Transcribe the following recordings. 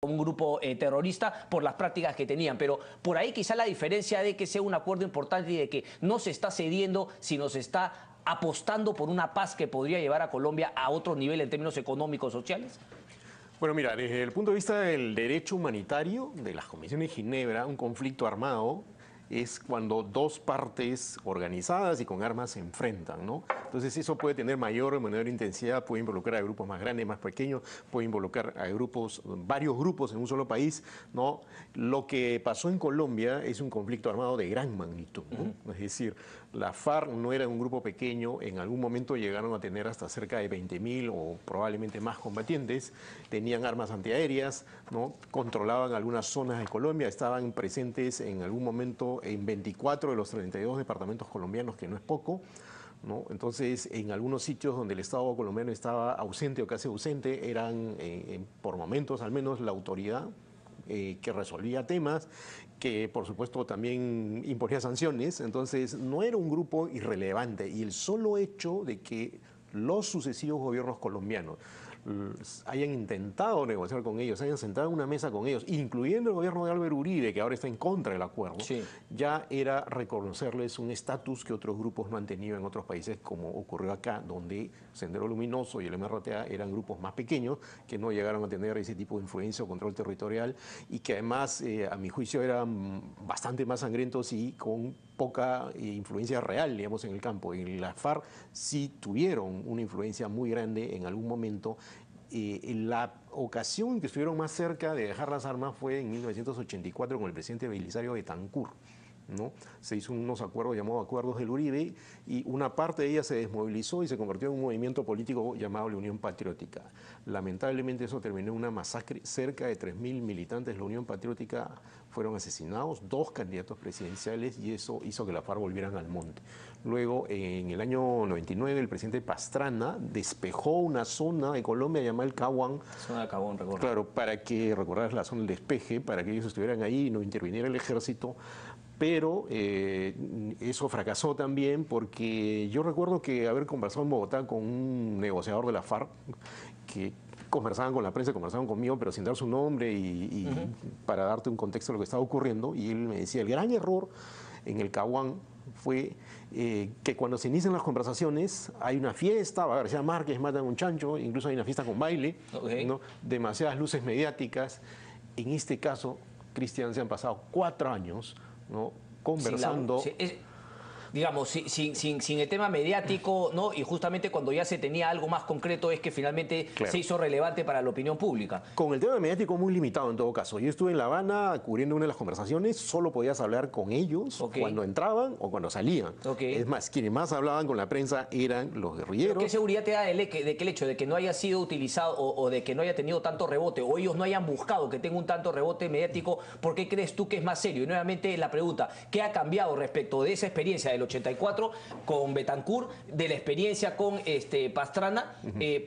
un grupo terrorista por las prácticas que tenían, pero por ahí quizá la diferencia de que sea un acuerdo importante y de que no se está cediendo, sino se está apostando por una paz que podría llevar a Colombia a otro nivel en términos económicos, sociales. Bueno, mira, desde el punto de vista del derecho humanitario, de las Convenciones de Ginebra, un conflicto armado es cuando dos partes organizadas y con armas se enfrentan, ¿no? Entonces eso puede tener mayor o menor intensidad, puede involucrar a grupos más grandes, más pequeños, puede involucrar a grupos, varios grupos en un solo país, ¿no? Lo que pasó en Colombia es un conflicto armado de gran magnitud, ¿no? Es decir, la FARC no era un grupo pequeño, en algún momento llegaron a tener hasta cerca de 20.000 o probablemente más combatientes, tenían armas antiaéreas, ¿no? Controlaban algunas zonas de Colombia, estaban presentes en algún momento en 24 de los 32 departamentos colombianos, que no es poco, ¿no? Entonces, en algunos sitios donde el Estado colombiano estaba ausente o casi ausente, eran, por momentos al menos, la autoridad que resolvía temas, que por supuesto también imponía sanciones. Entonces, no era un grupo irrelevante. Y el solo hecho de que los sucesivos gobiernos colombianos hayan intentado negociar con ellos, hayan sentado en una mesa con ellos, incluyendo el gobierno de Álvaro Uribe, que ahora está en contra del acuerdo, Sí. ya era reconocerles un estatus que otros grupos no han tenido en otros países, como ocurrió acá, donde Sendero Luminoso y el MRTA eran grupos más pequeños, que no llegaron a tener ese tipo de influencia o control territorial, y que además, a mi juicio, eran bastante más sangrientos y con poca influencia real, digamos, en el campo. En la FARC sí tuvieron una influencia muy grande en algún momento. La ocasión en que estuvieron más cerca de dejar las armas fue en 1984 con el presidente Belisario Betancur, ¿no? Se hizo unos acuerdos llamados Acuerdos del Uribe y una parte de ella se desmovilizó y se convirtió en un movimiento político llamado la Unión Patriótica. Lamentablemente eso terminó en una masacre, cerca de 3.000 militantes de la Unión Patriótica fueron asesinados, 2 candidatos presidenciales, y eso hizo que la FARC volvieran al monte. Luego, en el año 99, el presidente Pastrana despejó una zona de Colombia llamada el Caguán. Zona de Cabón, recuerdo. Claro, para que, recordar la zona del despeje, para que ellos estuvieran ahí y no interviniera el ejército. Pero eso fracasó también porque yo recuerdo que haber conversado en Bogotá con un negociador de la FARC que conversaban con la prensa, conversaban conmigo, pero sin dar su nombre y para darte un contexto de lo que estaba ocurriendo. Y él me decía, el gran error en el Caguán fue que cuando se inician las conversaciones hay una fiesta, va a García Márquez, matan un chancho, incluso hay una fiesta con baile, ¿no? Demasiadas luces mediáticas. En este caso, Cristian, se han pasado 4 años, ¿no? Conversando. Digamos, sin el tema mediático, ¿no? Y justamente cuando ya se tenía algo más concreto es que finalmente se hizo relevante para la opinión pública. Con el tema mediático muy limitado en todo caso. Yo estuve en La Habana cubriendo una de las conversaciones, solo podías hablar con ellos cuando entraban o cuando salían. Es más, quienes más hablaban con la prensa eran los guerrilleros. ¿Pero qué seguridad te da de que el hecho de que no haya sido utilizado o de que no haya tenido tanto rebote o ellos no hayan buscado que tenga un tanto rebote mediático? ¿Por qué crees tú que es más serio? Y nuevamente la pregunta, ¿qué ha cambiado respecto de esa experiencia del 84 con Betancur, de la experiencia con Pastrana?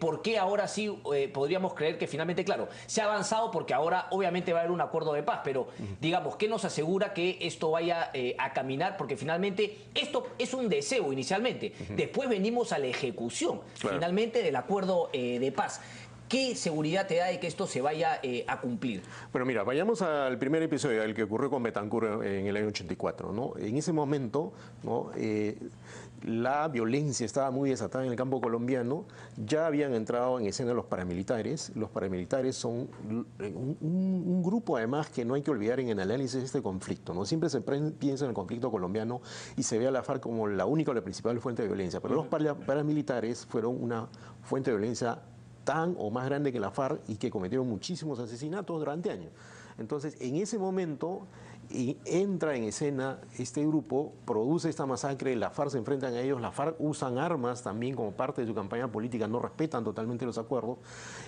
¿Por qué ahora sí podríamos creer que finalmente, claro, se ha avanzado porque ahora obviamente va a haber un acuerdo de paz, pero digamos, ¿qué nos asegura que esto vaya a caminar? Porque finalmente esto es un deseo inicialmente, después venimos a la ejecución finalmente del acuerdo de paz. ¿Qué seguridad te da de que esto se vaya a cumplir? Bueno, mira, vayamos al primer episodio, el que ocurrió con Betancur en el año 84, ¿no? En ese momento, ¿no? La violencia estaba muy desatada en el campo colombiano, ya habían entrado en escena los paramilitares. Los paramilitares son un grupo, además, que no hay que olvidar en el análisis de este conflicto, ¿no? Siempre se piensa en el conflicto colombiano y se ve a la FARC como la única o la principal fuente de violencia, pero los paramilitares fueron una fuente de violencia tan o más grande que la FARC y que cometieron muchísimos asesinatos durante años. Entonces, en ese momento entra en escena este grupo, produce esta masacre, la FARC se enfrentan a ellos, la FARC usan armas también como parte de su campaña política, no respetan totalmente los acuerdos.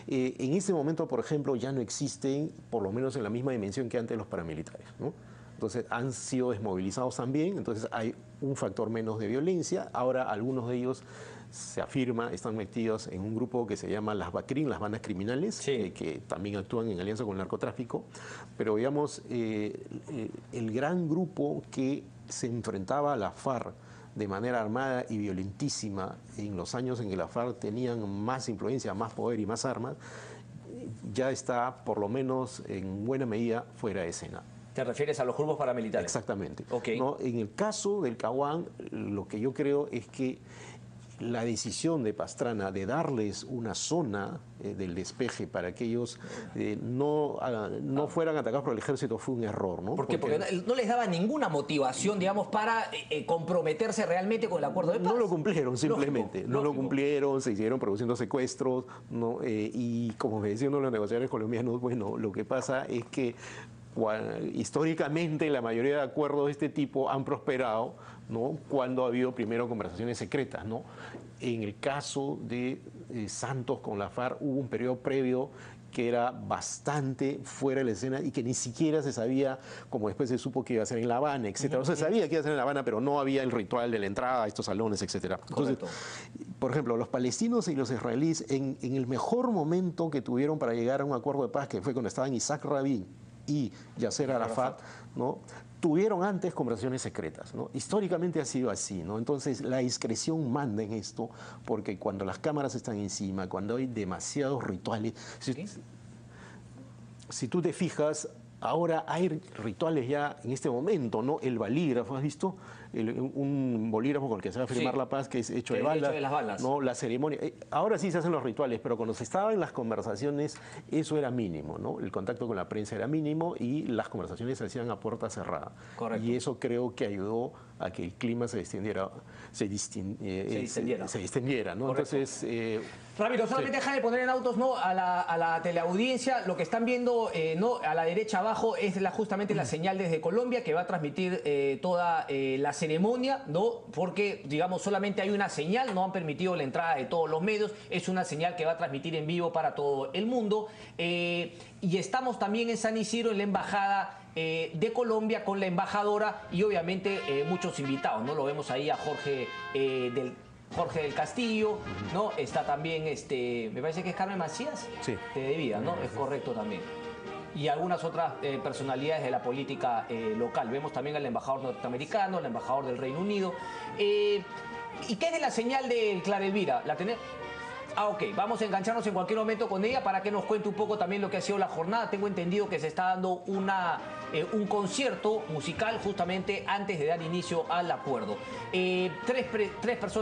En ese momento, por ejemplo, ya no existen, por lo menos en la misma dimensión que antes, los paramilitares, ¿no? Entonces han sido desmovilizados también, entonces hay un factor menos de violencia. Ahora algunos de ellos, se afirma, están metidos en un grupo que se llama las BACRIM, las bandas criminales, que también actúan en alianza con el narcotráfico. Pero digamos, el gran grupo que se enfrentaba a la FARC de manera armada y violentísima en los años en que la FARC tenían más influencia, más poder y más armas, ya está, por lo menos en buena medida, fuera de escena. ¿Te refieres a los grupos paramilitares? Exactamente. Okay. ¿No? En el caso del Caguán, lo que yo creo es que la decisión de Pastrana de darles una zona del despeje para que ellos no fueran atacados por el ejército fue un error, ¿no? ¿Por qué? Porque no les daba ninguna motivación, digamos, para comprometerse realmente con el acuerdo de paz. No lo cumplieron, simplemente. Lógico, no lo cumplieron, se siguieron produciendo secuestros, ¿no? Y como me decían los negociadores colombianos, bueno, lo que pasa es que históricamente la mayoría de acuerdos de este tipo han prosperado, ¿no? Cuando ha habido primero conversaciones secretas, ¿no? En el caso de Santos con la FARC hubo un periodo previo que era bastante fuera de la escena y que ni siquiera se sabía, como después se supo que iba a ser en La Habana, etcétera. O sea, se sabía que iba a ser en La Habana, pero no había el ritual de la entrada a estos salones, etcétera. Entonces, por ejemplo, los palestinos y los israelíes, en el mejor momento que tuvieron para llegar a un acuerdo de paz, que fue cuando estaban Isaac Rabin y Yasser Arafat, ¿no? Tuvieron antes conversaciones secretas, ¿no? Históricamente ha sido así, ¿no? Entonces la discreción manda en esto, porque cuando las cámaras están encima, cuando hay demasiados rituales, si tú te fijas, ahora hay rituales ya en este momento, ¿no? El balígrafo, ¿has visto? Un bolígrafo con el que se va a firmar la paz, que es hecho de balas. Hecho de las balas. ¿No? La ceremonia. Ahora sí se hacen los rituales, pero cuando se estaba en las conversaciones, eso era mínimo, ¿no? El contacto con la prensa era mínimo y las conversaciones se hacían a puerta cerrada. Correcto. Y eso creo que ayudó a que el clima se distendiera, se distendiera, ¿no? Correcto. Entonces... Ramiro, solamente deja de poner en autos, ¿no? A la teleaudiencia, lo que están viendo, ¿no? A la derecha abajo es justamente la señal desde Colombia que va a transmitir toda la ceremonia, ¿no? Porque, digamos, solamente hay una señal, no han permitido la entrada de todos los medios, es una señal que va a transmitir en vivo para todo el mundo. Y estamos también en San Isidro, en la embajada de Colombia, con la embajadora y obviamente muchos invitados, ¿no? Lo vemos ahí a Jorge del Castillo, ¿no? Está también, me parece que es Carmen Macías, sí, de Vida, ¿no? Es correcto también. Y algunas otras personalidades de la política local. Vemos también al embajador norteamericano, al embajador del Reino Unido. ¿Y qué es de la señal del Clara Elvira? ¿La tenés? Ah, ok. Vamos a engancharnos en cualquier momento con ella para que nos cuente un poco también lo que ha sido la jornada. Tengo entendido que se está dando un concierto musical justamente antes de dar inicio al acuerdo. Tres personas